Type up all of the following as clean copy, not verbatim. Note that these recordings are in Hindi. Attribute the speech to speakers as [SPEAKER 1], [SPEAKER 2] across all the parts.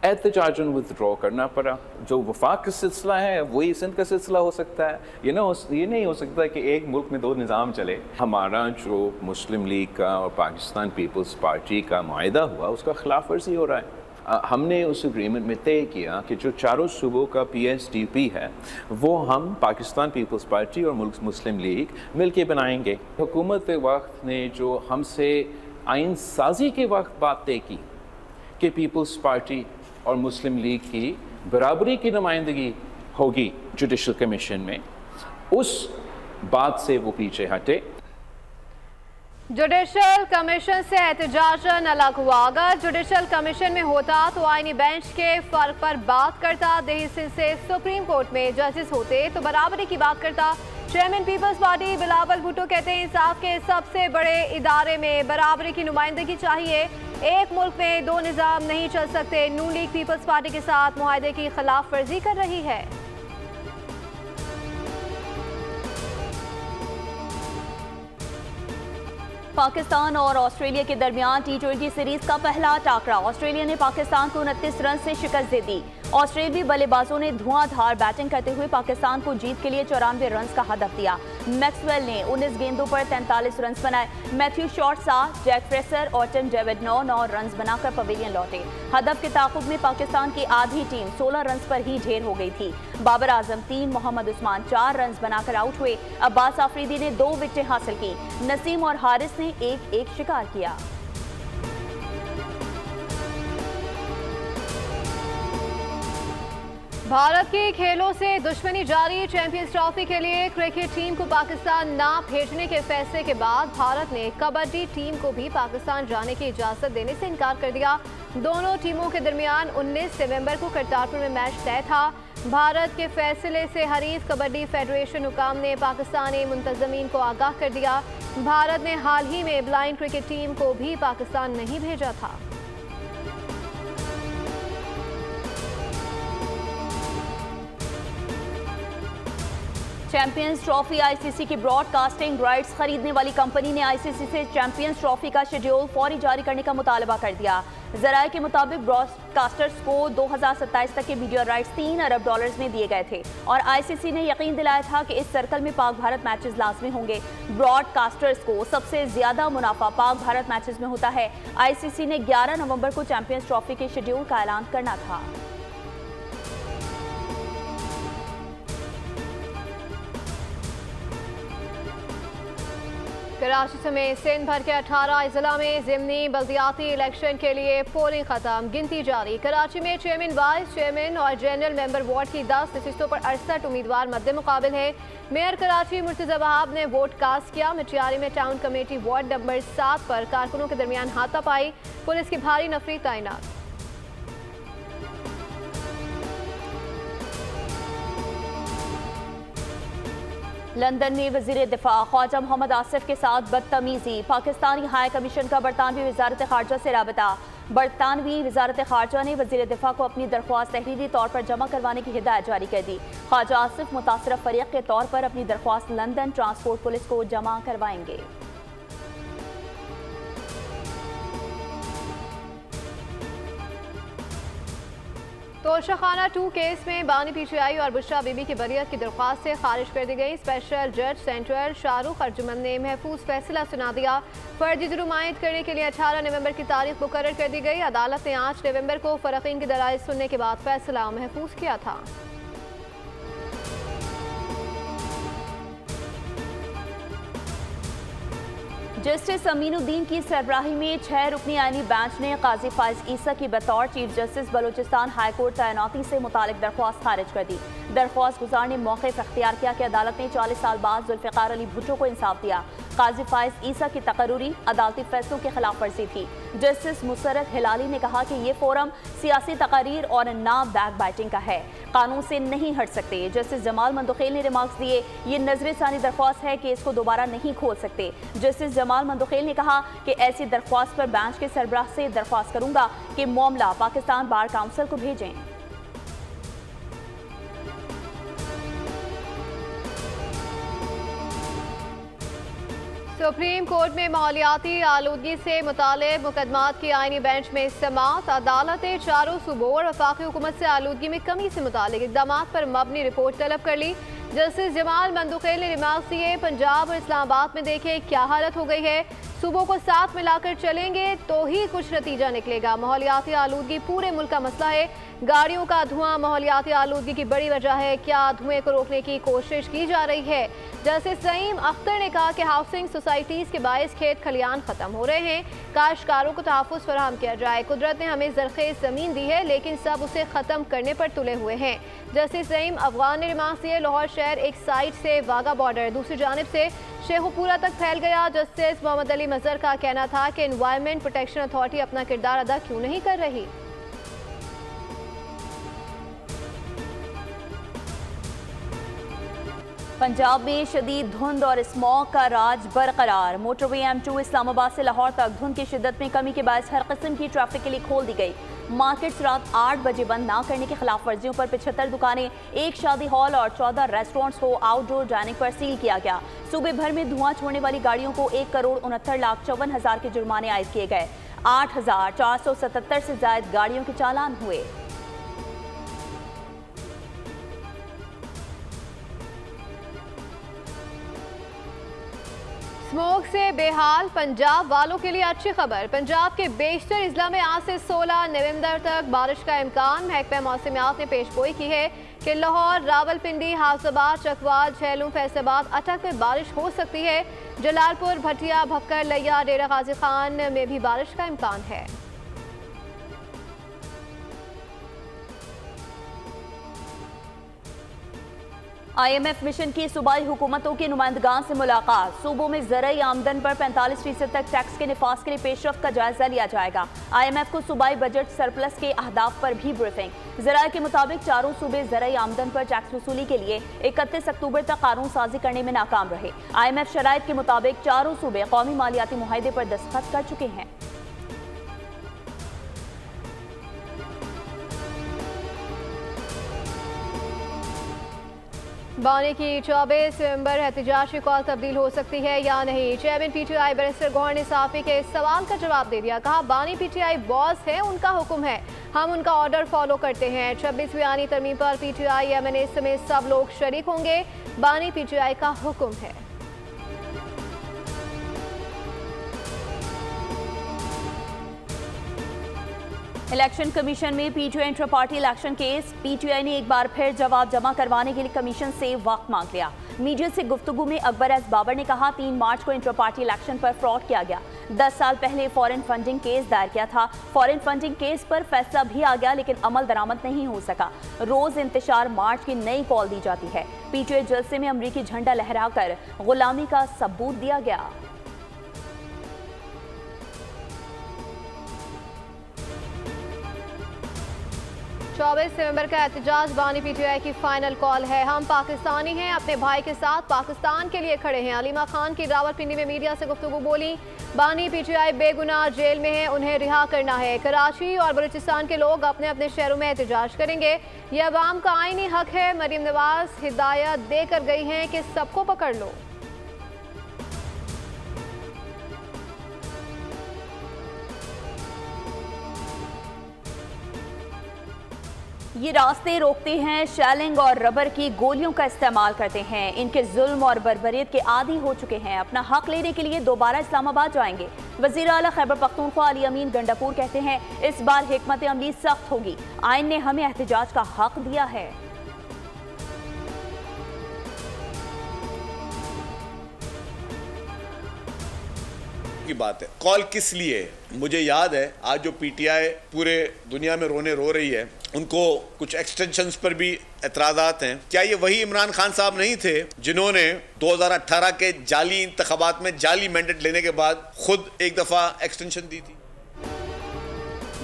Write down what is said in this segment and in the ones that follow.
[SPEAKER 1] एहतजाजन विदड्रॉ करना पड़ा। जो वफाक का सिलसिला है वही सिंध का सिलसिला हो सकता है। ये नहीं हो सकता कि एक मुल्क में दो निज़ाम चले। हमारा जो मुस्लिम लीग का और पाकिस्तान पीपल्स पार्टी का मुआहिदा हुआ उसका खिलाफ वर्जी हो रहा है। हमने उस एग्रीमेंट में तय किया कि जो चारों सूबों का PSDP है वो हम पाकिस्तान पीपल्स पार्टी और मुस्लिम लीग मिलके बनाएंगे। हुकूमत वक्त ने जो हमसे आइन साजी के वक्त बात तय की कि पीपल्स पार्टी और मुस्लिम लीग की बराबरी की नुमाइंदगी होगी जुडिशल कमीशन में, उस बात से वो पीछे हटे।
[SPEAKER 2] जुडिशल कमीशन से एहतजाजन अलग हुआ। अगर जुडिशल कमीशन में होता तो आईनी बेंच के फर्क पर बात करता, दिल्ली से सुप्रीम कोर्ट में जजेस होते तो बराबरी की बात करता। चेयरमैन पीपल्स पार्टी बिलावल भुट्टो कहते हैं इंसाफ के सबसे बड़े इदारे में बराबरी की नुमाइंदगी चाहिए। एक मुल्क में दो निज़ाम नहीं चल सकते। नून लीग पीपल्स पार्टी के साथ मुआहदे की खिलाफ वर्जी कर रही है।
[SPEAKER 3] पाकिस्तान और ऑस्ट्रेलिया के दरमियान T20 सीरीज का पहला टाकरा। ऑस्ट्रेलिया ने पाकिस्तान को 29 रन से शिकस्त दे दी। ऑस्ट्रेलियाई बल्लेबाजों ने धुआंधार बैटिंग करते हुए पाकिस्तान को जीत के लिए 94 रन का हदफ दिया। मैक्सवेल ने 19 गेंदों पर 43 रन बनाए। मैथ्यू शॉर्ट 7, जैक फ्रेसर और टिम डेविड 9 रन बनाकर पवेलियन लौटे। हदफ के ताक़ुब में पाकिस्तान की आधी टीम 16 रन पर ही ढेर हो गई थी। बाबर आजम 3, मोहम्मद उस्मान 4 रन बनाकर आउट हुए। अब्बास आफरीदी ने 2 विकेटें हासिल की। नसीम और हारिस ने एक शिकार किया।
[SPEAKER 2] भारत की खेलों से दुश्मनी जारी। चैंपियंस ट्रॉफी के लिए क्रिकेट टीम को पाकिस्तान ना भेजने के फैसले के बाद भारत ने कबड्डी टीम को भी पाकिस्तान जाने की इजाज़त देने से इनकार कर दिया। दोनों टीमों के दरमियान 19 नवंबर को करतारपुर में मैच तय था। भारत के फैसले से हरीफ कबड्डी फेडरेशन हुकाम ने पाकिस्तानी मुंतज़मीन को आगाह कर दिया। भारत ने हाल ही में ब्लाइंड क्रिकेट टीम को भी पाकिस्तान नहीं भेजा था।
[SPEAKER 3] चैंपियंस ट्रॉफी आईसीसी की ब्रॉडकास्टिंग राइट्स खरीदने वाली कंपनी ने आईसीसी से चैंपियंस ट्रॉफी का शेड्यूल फौरी जारी करने का मुतालबा कर दिया। जराये के मुताबिक ब्रॉडकास्टर्स को 2027 तक के मीडिया राइट्स $3 अरब में दिए गए थे और आईसीसी ने यकीन दिलाया था कि इस सर्कल में पाक भारत मैचेस लाजमी होंगे। ब्रॉडकास्टर्स को सबसे ज्यादा मुनाफा पाक भारत मैचेस में होता है। आईसीसी ने 11 नवंबर को चैंपियंस ट्रॉफी के शेड्यूल का ऐलान करना था।
[SPEAKER 2] कराची समेत सिंध भर के 18 जिला में ज़िमनी बल्दियाती इलेक्शन के लिए पोलिंग खत्म, गिनती जारी। कराची में चेयरमैन, वाइस चेयरमैन और जनरल मेंबर वार्ड की 10 नशिस्तों पर 68 उम्मीदवार मद्दे मुकाबिल है। मेयर कराची मुर्तज़ा वहाब ने वोट कास्ट किया। मटियारी में टाउन कमेटी वार्ड नंबर 7 पर कारकुनों के दरमियान हाथापाई, पुलिस की भारी नफरी तैनात।
[SPEAKER 3] लंदन में वजीर दिफा ख्वाजा मोहम्मद आसिफ के साथ बदतमीजी। पाकिस्तानी हाई कमीशन का बरतानवी वजारत खारजा से राबता। बरतानवी वजारत खारजा ने वजीर दिफा को अपनी दरख्वास्त तहरीरी तौर पर जमा करवाने की हिदायत जारी कर दी। ख्वाजा आसिफ मुतासरा फरीक के तौर पर अपनी दरख्वास्त लंदन ट्रांसपोर्ट पुलिस को जमा करवाएंगे।
[SPEAKER 2] तोशाखाना 2 केस में बानी PTI और बुशरा बीबी की बरियत की दरख्वास्त से खारिज कर दी गई। स्पेशल जज सेंट्रल शाहरुख अर्जुमन ने महफूज फैसला सुना दिया। फर्जी जुर्मायत करने के लिए 18 नवंबर की तारीख मुकर्रर कर दी गई। अदालत ने 8 नवंबर को फरकीन की दलाइल सुनने के बाद फैसला महफूज किया था।
[SPEAKER 3] जस्टिस अमीनुद्दीन की सरबराही में 6 रुकनी आईनी बेंच ने काजी फाइज ईसा की बतौर chief justice Balochistan high court तैनाती से मुतालिक दरख्वास्त खारिज कर दी। दरख्वास्त गुजार ने मौक़िफ़ इख्तियार किया कि अदालत ने 40 साल बाद जुल्फ़िकार अली भुट्टो को इंसाफ दिया। काजी फाइज ईसा की तकर्रुरी अदालती फैसलों की खिलाफ वर्जी थी। जस्टिस मुसर्रत हिलाली ने कहा कि ये फोरम सियासी तकारीर और ना बैक बाइटिंग का है, कानून से नहीं हट सकते। जस्टिस जमाल मंदुखेल ने रिमार्क्स दिए, ये नजर सानी दरख्वास्त है कि इसको दोबारा नहीं खोल सकते। जस्टिस जमाल मंदुखेल ने कहा कि ऐसी दरख्वास्त पर बेंच के सरबराह से दरख्वास्त करूंगा कि मामला पाकिस्तान बार काउंसिल को भेजें।
[SPEAKER 2] सुप्रीम कोर्ट में माहौलियाती आलूदगी से मुतालिक मुकदमात की आईनी बेंच में समाअत। अदालतें चारों सूबों और वफाकी हुकूमत से आलूदगी में कमी से मुतालिक इक़दाम पर मबनी रिपोर्ट तलब कर ली। जस्टिस जमाल मंदुखेल ने रिमार्क दिए, पंजाब और इस्लामाबाद में देखें क्या हालत हो गई है, सूबों को साथ मिलाकर चलेंगे तो ही कुछ नतीजा निकलेगा। माहौलियाती आलूदगी पूरे मुल्क का मसला है, गाड़ियों का धुआं माहौलियाती आलूदगी की बड़ी वजह है। क्या धुएं को रोकने की कोशिश की जा रही है? जस्टिस सईम अख्तर ने कहा कि हाउसिंग सोसाइटीज़ के बायस खेत खलियान ख़त्म हो रहे हैं, काश्तकारों को तहफ़्फ़ुज़ फराहम किया जाए। कुदरत ने हमें ज़रख़ेज़ ज़मीन दी है लेकिन सब उसे ख़त्म करने पर तुले हुए हैं। जस्टिस सईम अफगान ने रिमार्क दिए, लाहौर शहर एक साइड से वाघा बॉर्डर, दूसरी जानिब से शेखुपुरा तक फैल गया। जस्टिस मोहम्मद अली मजहर का कहना था कि एनवायरनमेंट प्रोटेक्शन अथॉरिटी अपना किरदार अदा क्यों नहीं कर रही।
[SPEAKER 3] पंजाब में शदीद धुंध और स्मॉग का राज बरकरार। मोटरवे M2 इस्लामाबाद से लाहौर तक धुंध की शिद्दत में कमी के बायस हर किस्म की ट्रैफिक के लिए खोल दी गई। मार्केट्स रात 8 बजे बंद न करने की खिलाफ वर्जियों पर 75 दुकानें, एक शादी हॉल और 14 रेस्टोरेंट्स को आउटडोर डाइनिंग पर सील किया गया। सूबे भर में धुआं छोड़ने वाली गाड़ियों को 1,69,54,000 के जुर्माने आयद किए गए। 8,477 से ज्यादा गाड़ियों के चालान हुए।
[SPEAKER 2] स्मोक से बेहाल पंजाब वालों के लिए अच्छी खबर। पंजाब के बेशतर इजला में आज से 16 नवंबर तक बारिश का इम्कान। महकमा मौसमियात ने पेशगोई की है कि लाहौर, रावलपिंडी, हाफजाबाद, चकवाल, झेलम, फैसलाबाद, अटक में बारिश हो सकती है। जलालपुर, भटिया, भक्कर, लिया, डेरा गाजी खान में भी बारिश का इम्कान है।
[SPEAKER 3] IMF मिशन की सूबाई हुकूमतों के नुमाइंदगान से मुलाकात। सूबों में ज़राई आमदन पर 45% तक टैक्स के निफाज के लिए पेशरफ्त का जायजा लिया जाएगा। IMF को सूबाई बजट सरप्लस के अहदाफ पर भी ब्रीफिंग। ज़राए के मुताबिक चारों सूबे ज़राई आमदन पर टैक्स वसूली के लिए 31 अक्टूबर तक कानून साजी करने में नाकाम रहे। IMF शराइत के मुताबिक चारों सूबे कौमी मालियाती मुआहदे पर दस्तखत कर चुके हैं।
[SPEAKER 2] बानी की 24 नवंबर एहतजाज की कॉल तब्दील हो सकती है या नहीं। चेयरमैन PTI बैरिस्टर गौहर ने साफी के इस सवाल का जवाब दे दिया। कहा, बानी PTI बॉस है, उनका हुक्म है, हम उनका ऑर्डर फॉलो करते हैं। 26वीं आनी तरमीम पर PTI MNA समेत सब लोग शरीक होंगे। बानी PTI का हुक्म है।
[SPEAKER 3] इलेक्शन कमीशन में PTI inter party election case. PTI ने एक बार फिर जवाब जमा करवाने के लिए कमीशन से वक्त मांग लिया। मीडिया से गुफ्तगू में अकबर एस बाबर ने कहा, 3 मार्च को इंटर पार्टी इलेक्शन पर फ्रॉड किया गया। 10 साल पहले फॉरेन फंडिंग केस दायर किया था। फॉरेन फंडिंग केस पर फैसला भी आ गया लेकिन अमल दरामद नहीं हो सका। रोज इंतशार मार्च की नई कॉल दी जाती है। PTI जलसे में अमरीकी झंडा लहराकर गुलामी का सबूत दिया गया।
[SPEAKER 2] चौबीस नवंबर का एहतजाज बानी PTI की फाइनल कॉल है। हम पाकिस्तानी हैं, अपने भाई के साथ पाकिस्तान के लिए खड़े हैं। अलीमा खान की रावलपिंडी में मीडिया से गुफ्तगू बोली। बानी PTI बेगुनाह जेल में है, उन्हें रिहा करना है। कराची और बलूचिस्तान के लोग अपने अपने शहरों में एहतजाज करेंगे, यह अवाम का आईनी हक है। मरीम नवाज हिदायत देकर गई हैं कि सबको पकड़ लो।
[SPEAKER 3] ये रास्ते रोकते हैं, शेलिंग और रबर की गोलियों का इस्तेमाल करते हैं। इनके जुल्म और बर्बरियत के आदी हो चुके हैं। अपना हक लेने के लिए दोबारा इस्लामाबाद जाएंगे। वज़ीर आला खैबर पख्तूनख्वा अली अमीन गंडापुर कहते हैं, इस बार हिकमत अमली सख्त होगी। आइन ने हमें एहतजाज का हक दिया है।
[SPEAKER 4] की बात है, कॉल किस लिए? मुझे याद है आज जो PTI पूरे दुनिया में रोने रो रही है, उनको कुछ एक्सटेंशंस पर भी एतराज़ात हैं। क्या ये वही इमरान खान साहब नहीं थे जिन्होंने 2018 के जाली इंतखाबात में जाली मैंडेट लेने के बाद खुद एक दफ़ा एक्सटेंशन दी थी?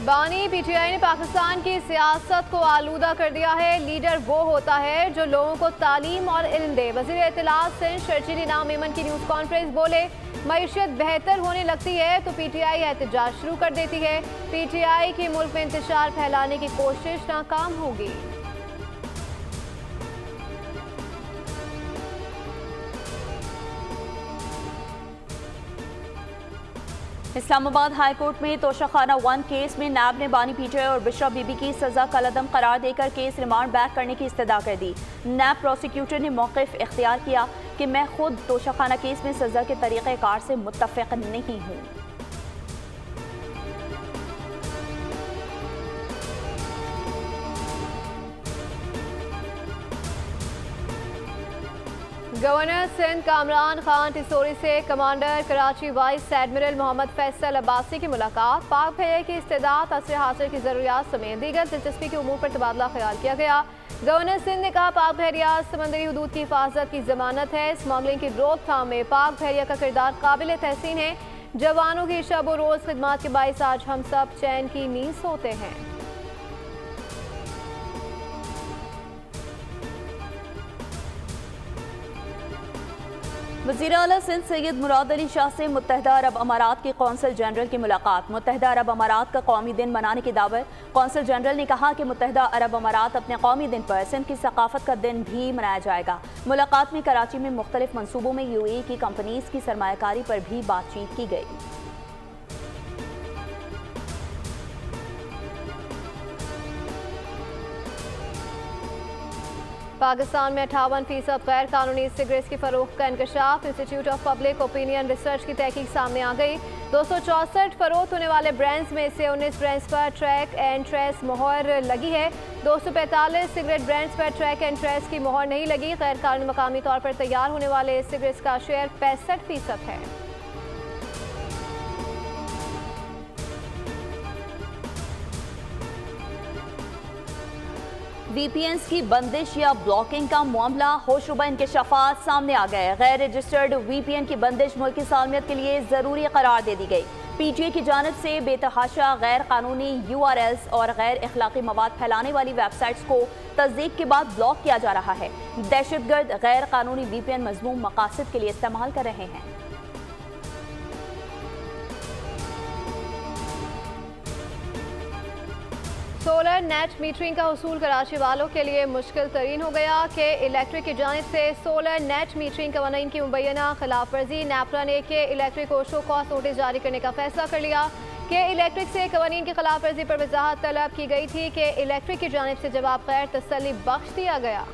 [SPEAKER 2] बानी PTI ने पाकिस्तान की सियासत को आलूदा कर दिया है। लीडर वो होता है जो लोगों को तालीम और इल्म दे। वज़ीर इत्तलात सिंध शर्जील इनाम मेमन की न्यूज़ कॉन्फ्रेंस बोले, मईशत बेहतर होने लगती है तो PTI एहतजाज शुरू कर देती है। PTI की मुल्क में इंतशार फैलाने की कोशिश नाकाम होगी।
[SPEAKER 3] इस्लामाबाद हाई कोर्ट में तोशाखाना 1 केस में नैब ने बानी पीटीआई और बिशरा बीबी की सजा कलअदम करार देकर केस रिमांड बैक करने की इस्तदा कर दी। नैब प्रोसिक्यूटर ने मौक़िफ़ इख्तियार किया कि मैं खुद तोशाखाना केस में सजा के तरीक़ेकार से मुत्तफ़िक़ नहीं हूँ।
[SPEAKER 2] गवर्नर सिंध कामरान खान टिसोरी से commander Karachi vice admiral Mohammad Faisal Abbasi की मुलाकात। पाक भैया की इस्तेदाद, असर हासिल की ज़रूरियात समेत दीगर दिलचस्पी के उमूर पर तबादला ख्याल किया गया। गवर्नर सिंध ने कहा, पाक बहरिया समंदरी हदूद की हिफाजत की जमानत है। स्मगलिंग की रोकथाम में पाक बहरिया का किरदार काबिल तहसीन है। जवानों की शब व रोज़ खिदमात के बाइस आज हम सब चैन की नींद सोते हैं।
[SPEAKER 3] वज़ीर आला सिंध सैयद मुराद अली शाह से मुत्तहदा अरब अमारात के कौंसल जनरल की मुलाकात। मुत्तहदा अरब अमारात का कौमी दिन मनाने की दावत। कौंसल जनरल ने कहा कि मुत्तहदा अरब अमारात अपने कौमी दिन पर सिंध की सकाफत का दिन भी मनाया जाएगा। मुलाकात में कराची में मुख्तलिफ मनसूबों में UAE की कंपनीज की सरमायाकारी पर भी बातचीत की गई।
[SPEAKER 2] पाकिस्तान में 58% गैर कानूनी सिगरेट्स की फरोख्त का इंकशाफ। Institute of public opinion research की तहकीक सामने आ गई। 264 फरोख्त होने वाले ब्रांड्स में से 19 ब्रांड्स पर ट्रैक एंड ट्रेस मोहर लगी है। 245 सिगरेट ब्रांड्स पर ट्रैक एंड ट्रेस की मोहर नहीं लगी। गैर कानूनी मकामी तौर पर तैयार होने वाले सिगरेट्स का शेयर 65% है।
[SPEAKER 3] VPNs की बंदिश या ब्लॉकिंग का मामला, होशरुबा इंकशाफात सामने आ गए। गैर रजिस्टर्ड VPN की बंदिश मुल्क की सालमियत के लिए ज़रूरी करार दे दी गई। PTA की जानिब से बेतहाशा गैर कानूनी URLs और गैर अखलाकी मवाद फैलाने वाली वेबसाइट्स को तस्दीक के बाद ब्लॉक किया जा रहा है। दहशतगर्द गैर कानूनी VPN मज़मूम मकासद के लिए इस्तेमाल कर रहे हैं।
[SPEAKER 2] सोलर नेट मीटरिंग का हसूल कराची वालों के लिए मुश्किल तरीन हो गया कि इलेक्ट्रिक की जानिब से सोलर नेट मीटरिंग कवानीन की मुबैना खिलाफ वर्जी। नेपरा ने के इलेक्ट्रिक को शो कॉज नोटिस जारी करने का फैसला कर लिया कि इलेक्ट्रिक से कवानीन की खिलाफ वर्जी पर वजाहत तलब की गई थी कि इलेक्ट्रिक की जानिब से जवाब गैर तसल्ली बख्श दिया गया।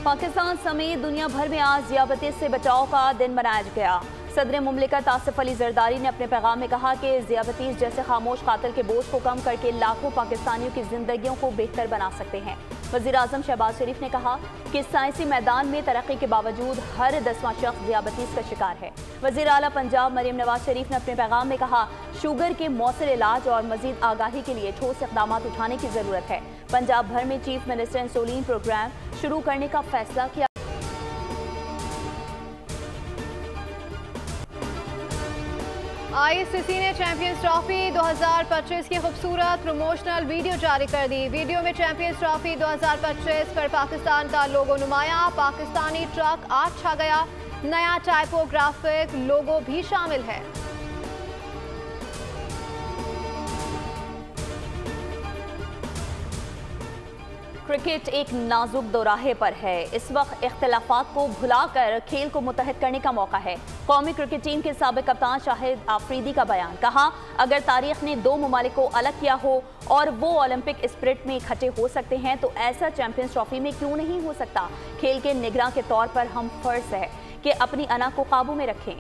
[SPEAKER 3] पाकिस्तान समेत दुनिया भर में आज ज़ियाबतीस से बचाव का दिन मनाया गया। सदर मुमलिकत आसिफ अली जरदारी ने अपने पैगाम में कहा कि ज़ियाबतीस जैसे खामोश कातिल के बोझ को कम करके लाखों पाकिस्तानियों की जिंदगियों को बेहतर बना सकते हैं। वज़ीर आज़म शहबाज शरीफ ने कहा कि साइंसी मैदान में तरक्की के बावजूद हर 10वां शख्स ज़ियाबतीस का शिकार है। वज़ीर आला पंजाब मरीम नवाज शरीफ ने अपने पैगाम में कहा, शुगर के मौसर इलाज और मजीद आगाही के लिए ठोस इक़दाम उठाने की ज़रूरत है। पंजाब भर में चीफ मिनिस्टर इंसुलिन प्रोग्राम शुरू करने का फैसला किया।
[SPEAKER 2] ISCC ने चैंपियंस ट्रॉफी 2025 की खूबसूरत प्रमोशनल वीडियो जारी कर दी। वीडियो में चैंपियंस ट्रॉफी 2025 पर पाकिस्तान का लोगो नुमाया, पाकिस्तानी ट्रक आज छा गया। नया टाइपोग्राफिक लोगो भी शामिल है।
[SPEAKER 3] क्रिकेट एक नाजुक दोराहे पर है। इस वक्त इख्तिलाफात को भुलाकर खेल को मुत्तहद करने का मौका है। कौमी क्रिकेट टीम के साबिक कप्तान शाहिद आफरीदी का बयान, कहा अगर तारीख ने दो ममालिक को अलग किया हो और वो ओलंपिक स्पिरिट में इकट्ठे हो सकते हैं तो ऐसा चैंपियंस ट्रॉफी में क्यों नहीं हो सकता। खेल के निगरान के तौर पर हम फर्ज है कि अपनी अना को काबू में रखें।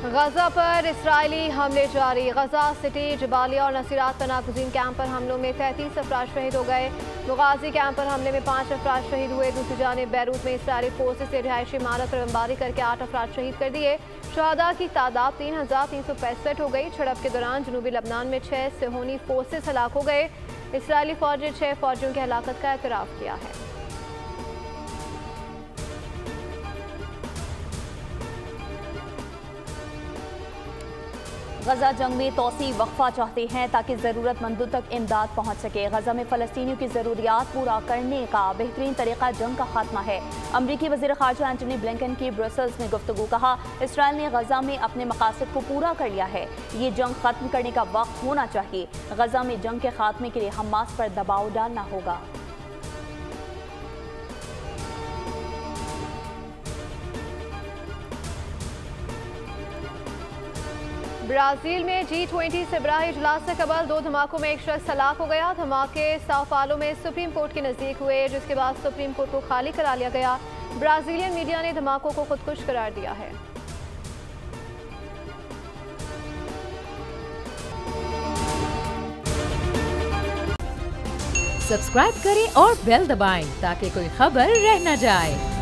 [SPEAKER 2] गजा पर इस्राएली हमले जारी। गजा सिटी, जबालिया और नसीरात पर नागुज़ीन कैंप पर हमलों में 33 अफराद शहीद हो गए। मुगाजी कैंप पर हमले में 5 अफराद शहीद हुए। दूसरी जानिब बैरूत में इस्राएली फोर्सेस से रिहायशी इमारत पर बमबारी करके 8 अफराद शहीद कर दिए। शहादा की तादाद 3365 हो गई। झड़प के दौरान जनूबी लबनान में 6 सेहोनी फोर्सेस हलाक हो गए। इसराइली फौज ने 6 फौजियों की हलाकत का एतराफ़ किया है।
[SPEAKER 3] गजा जंग में तोसी वक्फा चाहते हैं ताकि ज़रूरतमंदों तक इमदाद पहुँच सके। गजा में फ़लस्तीनियों की ज़रूरियात पूरा करने का बेहतरीन तरीका जंग का खात्मा है। अमरीकी वज़ीर ख़ारजा एंटनी ब्लिंकन की ब्रसेल्स में गुफ्तगू। कहा, इसराइल ने गजा में अपने मकासद को पूरा कर लिया है। ये जंग खत्म करने का वक्त होना चाहिए। गजा में जंग के खात्मे के लिए हमास पर दबाव डालना होगा।
[SPEAKER 2] ब्राजील में G20 सरबराही इजलास से कबल 2 धमाकों में एक शख्स हलाक हो गया। धमाके साओ पाउलो में सुप्रीम कोर्ट के नज़दीक हुए, जिसके बाद सुप्रीम कोर्ट को खाली करा लिया गया। ब्राजीलियन मीडिया ने धमाकों को खुदकुश करार दिया है।
[SPEAKER 5] सब्सक्राइब करें और बेल दबाएं ताकि कोई खबर रह न जाए।